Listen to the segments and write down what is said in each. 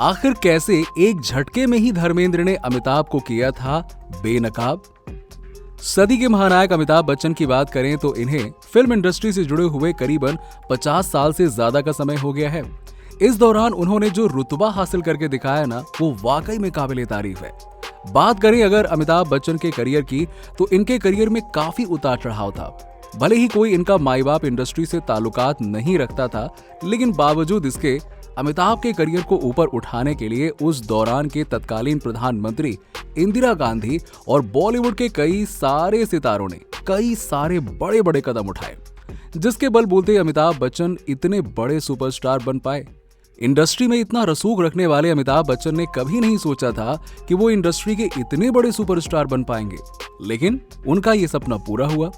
आखिर कैसे एक झटके में ही धर्मेंद्र ने अमिताभ को किया था बेनकाब। सदी के महानायक अमिताभ बच्चन की बात करें तो इन्हें फिल्म इंडस्ट्री से जुड़े हुए करीबन 50 साल से ज्यादा का समय हो गया है। इस दौरान उन्होंने जो रुतबा हासिल करके दिखाया ना, वो वाकई में काबिले तारीफ है। बात करें अगर अमिताभ बच्चन के करियर की, तो इनके करियर में काफी उतार चढ़ाव था। भले ही कोई इनका माई बाप इंडस्ट्री से ताल्लुकात नहीं रखता था, लेकिन बावजूद इसके अमिताभ के करियर को ऊपर उठाने के लिए उस दौरान के तत्कालीन प्रधानमंत्री इंदिरा गांधी और बॉलीवुड के कई सारे सितारों ने कई सारे बड़े बड़े कदम उठाए, जिसके बलबूते अमिताभ बच्चन इतने बड़े सुपरस्टार बन पाए। इंडस्ट्री में इतना रसूख रखने वाले अमिताभ बच्चन ने कभी नहीं सोचा था कि वो इंडस्ट्री के इतने बड़े सुपरस्टार बन पाएंगे, लेकिन उनका ये सपना पूरा हुआ।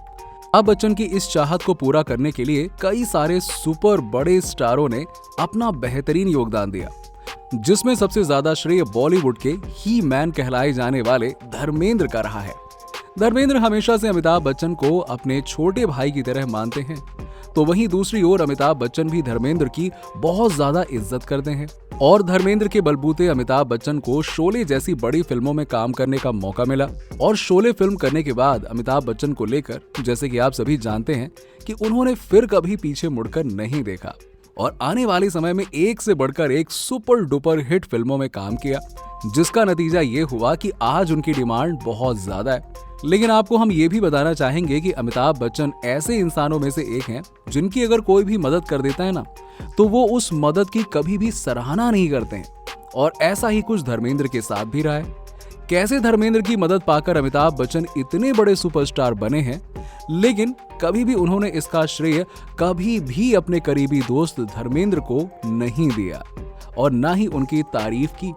अब बच्चन की इस चाहत को पूरा करने के लिए कई सारे सुपर बड़े स्टारों ने अपना बेहतरीन योगदान दिया, जिसमें सबसे ज्यादा श्रेय बॉलीवुड के ही मैन कहलाए जाने वाले धर्मेंद्र का रहा है। धर्मेंद्र हमेशा से अमिताभ बच्चन को अपने छोटे भाई की तरह मानते हैं, तो वहीं दूसरी ओर अमिताभ बच्चन भी धर्मेंद्र की बहुत ज्यादा इज्जत करते हैं। और धर्मेंद्र के बलबूते अमिताभ बच्चन को शोले जैसी बड़ी फिल्मों में काम करने का मौका मिला। और शोले फिल्म करने के बाद अमिताभ बच्चन को लेकर, जैसे कि आप सभी जानते हैं, कि उन्होंने फिर कभी पीछे मुड़कर नहीं देखा और आने वाले समय में एक से बढ़कर एक सुपर डुपर हिट फिल्मों में काम किया, जिसका नतीजा ये हुआ कि आज उनकी डिमांड बहुत ज्यादा है। लेकिन आपको हम ये भी बताना चाहेंगे कि अमिताभ बच्चन ऐसे इंसानों में से एक हैं जिनकी अगर कोई भी मदद कर देता है ना, तो वो उस मदद की कभी भी सराहना नहीं करते हैं। और ऐसा ही कुछ धर्मेंद्र के साथ भी रहा है। कैसे धर्मेंद्र की मदद पाकर अमिताभ बच्चन इतने बड़े सुपरस्टार बने हैं, लेकिन कभी भी उन्होंने इसका श्रेय कभी भी अपने करीबी दोस्त धर्मेंद्र को नहीं दिया और ना ही उनकी तारीफ की।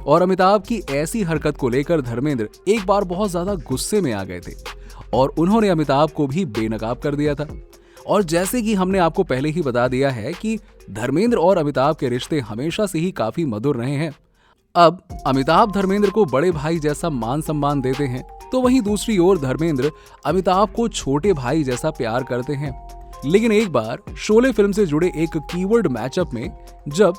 और अमिताभ की ऐसी हरकत को लेकर धर्मेंद्र एक बार बहुत ज्यादा गुस्से में आ गए थे और उन्होंने अमिताभ को भी बेनकाब कर दिया था। और जैसे कि हमने आपको पहले ही बता दिया है कि धर्मेंद्र और अमिताभ के रिश्ते हमेशा से ही काफी मधुर रहे हैं। अब अमिताभ धर्मेंद्र को बड़े भाई जैसा मान सम्मान देते हैं, तो वहीं दूसरी ओर धर्मेंद्र अमिताभ को छोटे भाई जैसा प्यार करते हैं। लेकिन एक बार शोले फिल्म से जुड़े एक कीवर्ड मैचअप में जब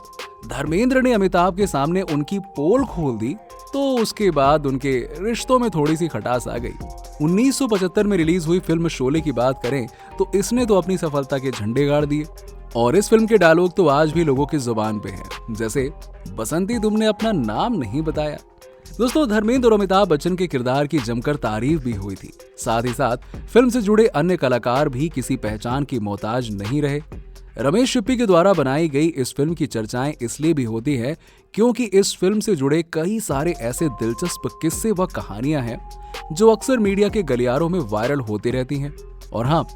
धर्मेंद्र ने अमिताभ के सामने उनकी पोल खोल दी, तो उसके बाद उनके रिश्तों में थोड़ी सी खटास आ गई। 1975 में रिलीज हुई फिल्म शोले की बात करें तो इसने तो अपनी सफलता के झंडे गाड़ दिए और इस फिल्म के डायलॉग तो आज भी लोगों की जुबान पे हैं, जैसे बसंती तुमने अपना नाम नहीं बताया। दोस्तों, धर्मेंद्र और अमिताभ बच्चन के किरदार की जमकर तारीफ भी हुई थी। साथ ही साथ फिल्म से जुड़े अन्य कलाकार भी किसी पहचान की मोहताज नहीं रहे। रमेश सिप्पी के द्वारा बनाई गई इस फिल्म की चर्चाएं इसलिए भी होती है क्योंकि इस फिल्म से जुड़े कई सारे ऐसे दिलचस्प किस्से व कहानियां हैं जो अक्सर मीडिया के गलियारों में वायरल होती रहती हैं। और हाँ,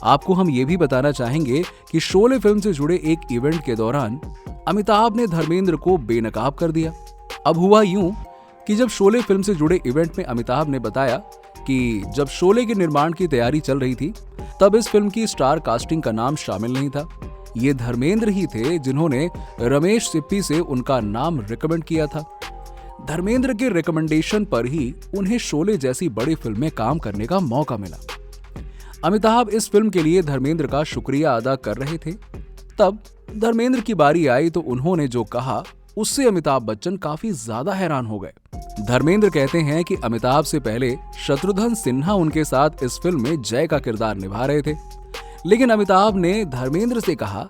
आपको हम ये भी बताना चाहेंगे कि शोले फिल्म से जुड़े एक इवेंट के दौरान अमिताभ ने धर्मेंद्र को बेनकाब कर दिया। अब हुआ यूं कि जब शोले फिल्म से जुड़े इवेंट में अमिताभ ने बताया कि जब शोले के निर्माण की तैयारी चल रही थी, तब इस फिल्म की स्टार कास्टिंग का नाम शामिल नहीं था। ये धर्मेंद्र ही थे जिन्होंने रमेश सिप्पी से उनका नाम रिकमेंड किया था। धर्मेंद्र के रिकमेंडेशन पर ही उन्हें शोले जैसी बड़ी फिल्म में काम करने का मौका मिला। अमिताभ इस फिल्म के लिए धर्मेंद्र का शुक्रिया अदा कर रहे थे। तब धर्मेंद्र की बारी आई तो उन्होंने जो कहा उससे अमिताभ बच्चन काफी ज्यादा हैरान हो गए। धर्मेंद्र कहते हैं कि अमिताभ से पहले शत्रुघ्न सिन्हा उनके साथ इस फिल्म में जय का किरदार निभा रहे थे, लेकिन अमिताभ ने धर्मेंद्र से कहा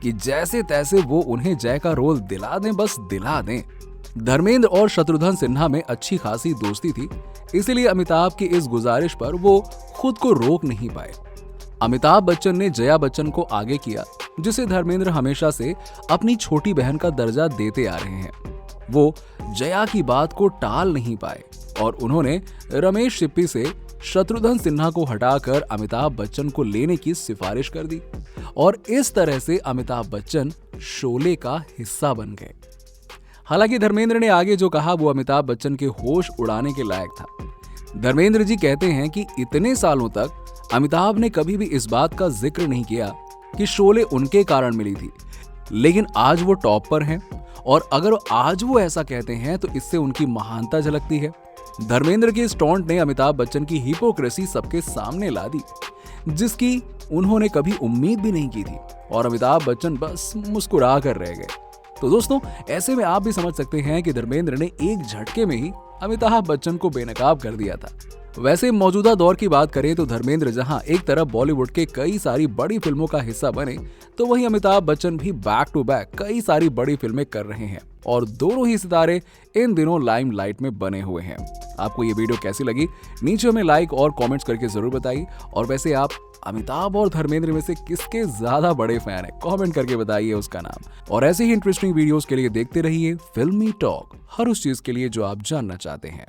कि जैसे तैसे वो उन्हें जय का रोल दिला दें, बस दिला दें। धर्मेंद्र और शत्रुघ्न सिन्हा में अच्छी खासी दोस्ती थी, इसलिए अमिताभ की इस गुजारिश पर वो खुद को रोक नहीं पाए। अमिताभ बच्चन ने जया बच्चन को आगे किया, जिसे धर्मेंद्र हमेशा से अपनी छोटी बहन का दर्जा देते आ रहे हैं। वो जया की बात को टाल नहीं पाए और उन्होंने रमेश सिप्पी से शत्रुघ्न सिन्हा को हटाकर अमिताभ बच्चन को लेने की सिफारिश कर दी और इस तरह से अमिताभ बच्चन शोले का हिस्सा बन गए। हालांकि धर्मेंद्र ने आगे जो कहा वो अमिताभ बच्चन के होश उड़ाने के लायक था। धर्मेंद्र जी कहते हैं कि इतने सालों तक अमिताभ ने कभी भी इस बात का जिक्र नहीं किया कि शोले उनके कारण मिली थी, लेकिन आज वो टॉप पर हैं और अगर आज वो ऐसा कहते हैं तो इससे उनकी महानता झलकती है। धर्मेंद्र के स्टॉन्ट ने अमिताभ बच्चन की हिपोक्रेसी सबके सामने ला दी, जिसकी उन्होंने कभी उम्मीद भी नहीं की थी और अमिताभ बच्चन बस मुस्कुरा कर रह गए। तो दोस्तों, ऐसे में आप भी समझ सकते हैं कि धर्मेंद्र ने एक झटके में ही अमिताभ बच्चन को बेनकाब कर दिया था। वैसे मौजूदा दौर की बात करें तो धर्मेंद्र जहां एक तरफ बॉलीवुड के कई सारी बड़ी फिल्मों का हिस्सा बने, तो वहीं अमिताभ बच्चन भी बैक टू बैक कई सारी बड़ी फिल्में कर रहे हैं और दोनों ही सितारे इन दिनों लाइमलाइट में बने हुए हैं। आपको ये वीडियो कैसी लगी, नीचे हमें लाइक और कमेंट्स करके जरूर बताइए। और वैसे आप अमिताभ और धर्मेंद्र में से किसके ज्यादा बड़े फैन हैं, कमेंट करके बताइए उसका नाम। और ऐसे ही इंटरेस्टिंग वीडियोस के लिए देखते रहिए फिल्मी टॉक, हर उस चीज के लिए जो आप जानना चाहते हैं।